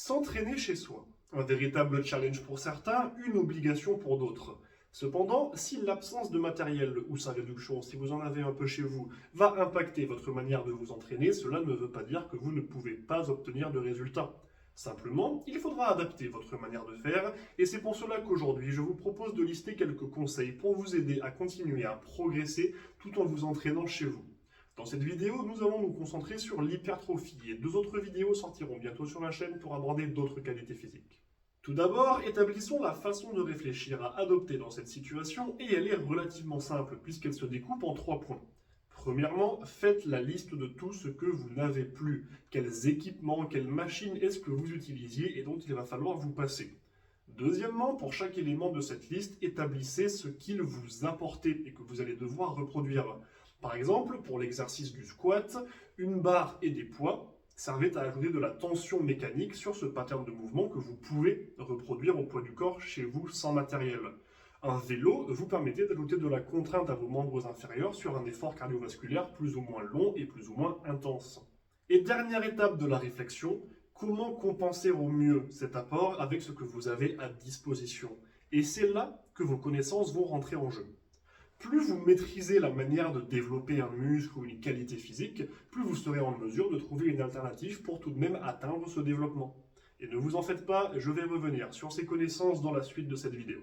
S'entraîner chez soi. Un véritable challenge pour certains, une obligation pour d'autres. Cependant, si l'absence de matériel ou sa réduction, si vous en avez un peu chez vous, va impacter votre manière de vous entraîner, cela ne veut pas dire que vous ne pouvez pas obtenir de résultats. Simplement, il faudra adapter votre manière de faire et c'est pour cela qu'aujourd'hui, je vous propose de lister quelques conseils pour vous aider à continuer à progresser tout en vous entraînant chez vous. Dans cette vidéo, nous allons nous concentrer sur l'hypertrophie et deux autres vidéos sortiront bientôt sur la chaîne pour aborder d'autres qualités physiques. Tout d'abord, établissons la façon de réfléchir à adopter dans cette situation et elle est relativement simple puisqu'elle se découpe en 3 points. Premièrement, faites la liste de tout ce que vous n'avez plus. Quels équipements, quelles machines est-ce que vous utilisiez et dont il va falloir vous passer. Deuxièmement, pour chaque élément de cette liste, établissez ce qu'il vous apportait et que vous allez devoir reproduire. Par exemple, pour l'exercice du squat, une barre et des poids servaient à ajouter de la tension mécanique sur ce pattern de mouvement que vous pouvez reproduire au poids du corps chez vous sans matériel. Un vélo vous permettait d'ajouter de la contrainte à vos membres inférieurs sur un effort cardiovasculaire plus ou moins long et plus ou moins intense. Et dernière étape de la réflexion, comment compenser au mieux cet apport avec ce que vous avez à disposition. Et c'est là que vos connaissances vont rentrer en jeu. Plus vous maîtrisez la manière de développer un muscle ou une qualité physique, plus vous serez en mesure de trouver une alternative pour tout de même atteindre ce développement. Et ne vous en faites pas, je vais revenir sur ces connaissances dans la suite de cette vidéo.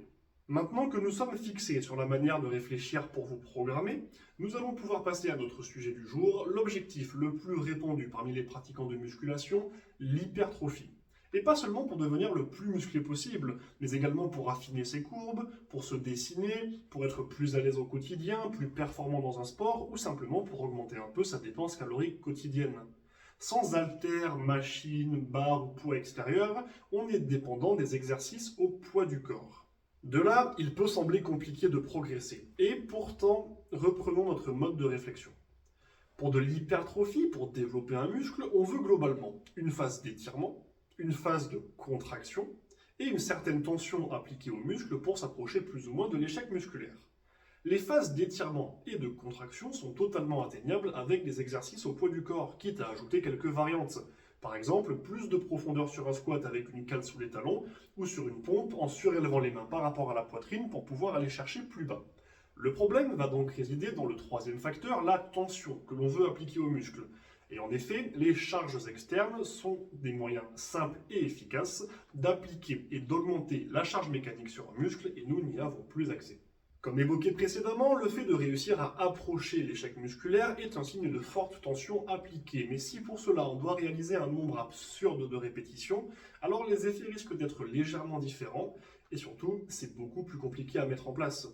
Maintenant que nous sommes fixés sur la manière de réfléchir pour vous programmer, nous allons pouvoir passer à notre sujet du jour, l'objectif le plus répandu parmi les pratiquants de musculation, l'hypertrophie. Et pas seulement pour devenir le plus musclé possible, mais également pour affiner ses courbes, pour se dessiner, pour être plus à l'aise au quotidien, plus performant dans un sport, ou simplement pour augmenter un peu sa dépense calorique quotidienne. Sans haltères, machines, barres ou poids extérieur, on est dépendant des exercices au poids du corps. De là, il peut sembler compliqué de progresser. Et pourtant, reprenons notre mode de réflexion. Pour de l'hypertrophie, pour développer un muscle, on veut globalement une phase d'étirement, une phase de contraction et une certaine tension appliquée au muscle pour s'approcher plus ou moins de l'échec musculaire. Les phases d'étirement et de contraction sont totalement atteignables avec des exercices au poids du corps, quitte à ajouter quelques variantes. Par exemple, plus de profondeur sur un squat avec une cale sous les talons ou sur une pompe en surélevant les mains par rapport à la poitrine pour pouvoir aller chercher plus bas. Le problème va donc résider dans le troisième facteur, la tension que l'on veut appliquer au muscle. Et en effet, les charges externes sont des moyens simples et efficaces d'appliquer et d'augmenter la charge mécanique sur un muscle et nous n'y avons plus accès. Comme évoqué précédemment, le fait de réussir à approcher l'échec musculaire est un signe de forte tension appliquée. Mais si pour cela on doit réaliser un nombre absurde de répétitions, alors les effets risquent d'être légèrement différents et surtout c'est beaucoup plus compliqué à mettre en place.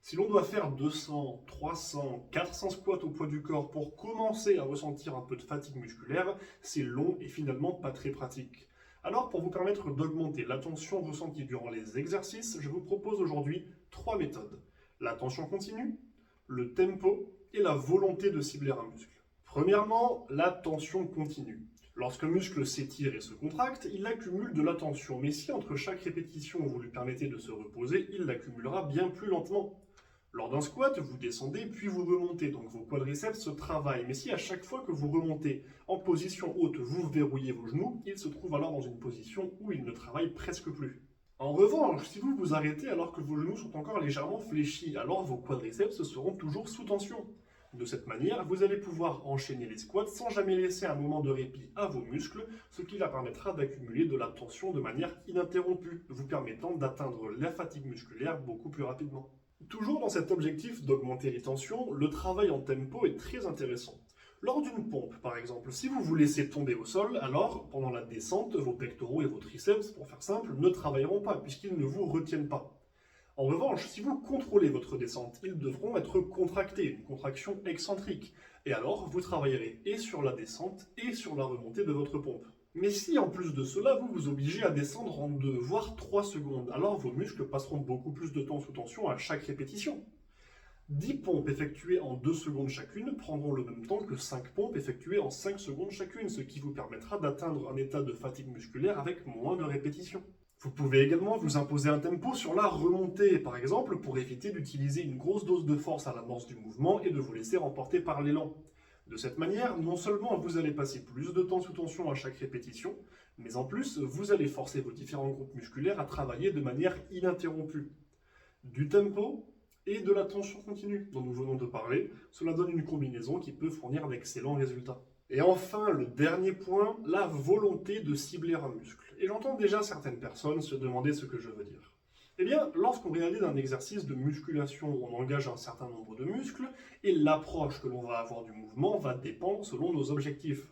Si l'on doit faire 200, 300, 400 squats au poids du corps pour commencer à ressentir un peu de fatigue musculaire, c'est long et finalement pas très pratique. Alors pour vous permettre d'augmenter la tension ressentie durant les exercices, je vous propose aujourd'hui 3 méthodes. La tension continue, le tempo et la volonté de cibler un muscle. Premièrement, la tension continue. Lorsqu'un muscle s'étire et se contracte, il accumule de la tension, mais si entre chaque répétition vous lui permettez de se reposer, il l'accumulera bien plus lentement. Lors d'un squat, vous descendez puis vous remontez, donc vos quadriceps se travaillent. Mais si à chaque fois que vous remontez en position haute, vous verrouillez vos genoux, ils se trouvent alors dans une position où ils ne travaillent presque plus. En revanche, si vous vous arrêtez alors que vos genoux sont encore légèrement fléchis, alors vos quadriceps seront toujours sous tension. De cette manière, vous allez pouvoir enchaîner les squats sans jamais laisser un moment de répit à vos muscles, ce qui leur permettra d'accumuler de la tension de manière ininterrompue, vous permettant d'atteindre la fatigue musculaire beaucoup plus rapidement. Toujours dans cet objectif d'augmenter les tensions, le travail en tempo est très intéressant. Lors d'une pompe, par exemple, si vous vous laissez tomber au sol, alors, pendant la descente, vos pectoraux et vos triceps, pour faire simple, ne travailleront pas, puisqu'ils ne vous retiennent pas. En revanche, si vous contrôlez votre descente, ils devront être contractés, une contraction excentrique. Et alors, vous travaillerez et sur la descente et sur la remontée de votre pompe. Mais si en plus de cela, vous vous obligez à descendre en 2, voire 3 secondes, alors vos muscles passeront beaucoup plus de temps sous tension à chaque répétition. 10 pompes effectuées en 2 secondes chacune prendront le même temps que 5 pompes effectuées en 5 secondes chacune, ce qui vous permettra d'atteindre un état de fatigue musculaire avec moins de répétitions. Vous pouvez également vous imposer un tempo sur la remontée, par exemple, pour éviter d'utiliser une grosse dose de force à l'amorce du mouvement et de vous laisser emporter par l'élan. De cette manière, non seulement vous allez passer plus de temps sous tension à chaque répétition, Mais en plus, vous allez forcer vos différents groupes musculaires à travailler de manière ininterrompue. Du tempo et de la tension continue dont nous venons de parler, cela donne une combinaison qui peut fournir d'excellents résultats. Et enfin, le dernier point, la volonté de cibler un muscle. Et j'entends déjà certaines personnes se demander ce que je veux dire. Eh bien, lorsqu'on réalise un exercice de musculation où on engage un certain nombre de muscles, et l'approche que l'on va avoir du mouvement va dépendre selon nos objectifs.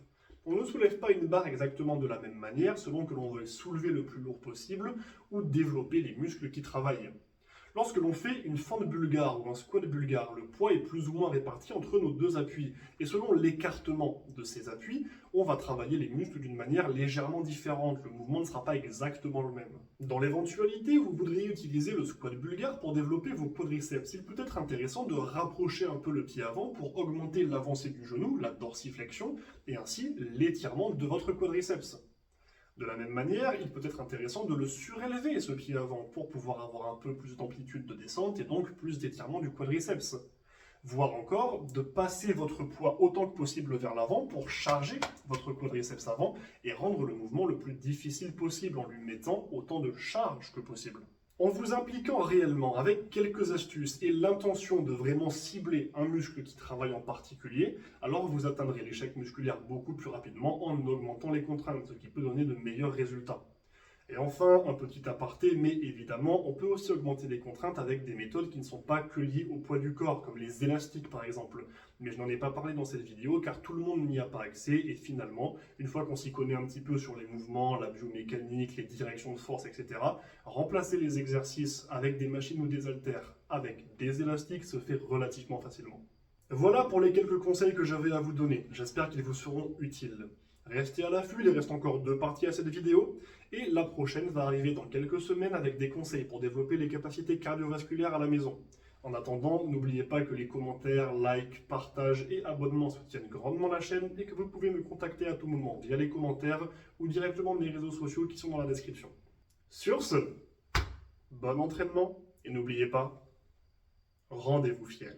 On ne soulève pas une barre exactement de la même manière selon que l'on veut soulever le plus lourd possible ou développer les muscles qui travaillent. Lorsque l'on fait une fente bulgare ou un squat bulgare, le poids est plus ou moins réparti entre nos deux appuis. Et selon l'écartement de ces appuis, on va travailler les muscles d'une manière légèrement différente. Le mouvement ne sera pas exactement le même. Dans l'éventualité où vous voudriez utiliser le squat bulgare pour développer vos quadriceps, il peut être intéressant de rapprocher un peu le pied avant pour augmenter l'avancée du genou, la dorsiflexion, et ainsi l'étirement de votre quadriceps. De la même manière, il peut être intéressant de le surélever, ce pied avant, pour pouvoir avoir un peu plus d'amplitude de descente et donc plus d'étirement du quadriceps. Voire encore, de passer votre poids autant que possible vers l'avant pour charger votre quadriceps avant et rendre le mouvement le plus difficile possible en lui mettant autant de charge que possible. En vous impliquant réellement avec quelques astuces et l'intention de vraiment cibler un muscle qui travaille en particulier, alors vous atteindrez l'échec musculaire beaucoup plus rapidement en augmentant les contraintes, ce qui peut donner de meilleurs résultats. Et enfin, un petit aparté, mais évidemment, on peut aussi augmenter les contraintes avec des méthodes qui ne sont pas que liées au poids du corps, comme les élastiques par exemple. Mais je n'en ai pas parlé dans cette vidéo car tout le monde n'y a pas accès et finalement, une fois qu'on s'y connaît un petit peu sur les mouvements, la biomécanique, les directions de force, etc., remplacer les exercices avec des machines ou des haltères avec des élastiques se fait relativement facilement. Voilà pour les quelques conseils que j'avais à vous donner. J'espère qu'ils vous seront utiles. Restez à l'affût, il reste encore 2 parties à cette vidéo, et la prochaine va arriver dans quelques semaines avec des conseils pour développer les capacités cardiovasculaires à la maison. En attendant, n'oubliez pas que les commentaires, likes, partages et abonnements soutiennent grandement la chaîne et que vous pouvez me contacter à tout moment via les commentaires ou directement mes réseaux sociaux qui sont dans la description. Sur ce, bon entraînement et n'oubliez pas, rendez-vous fiers.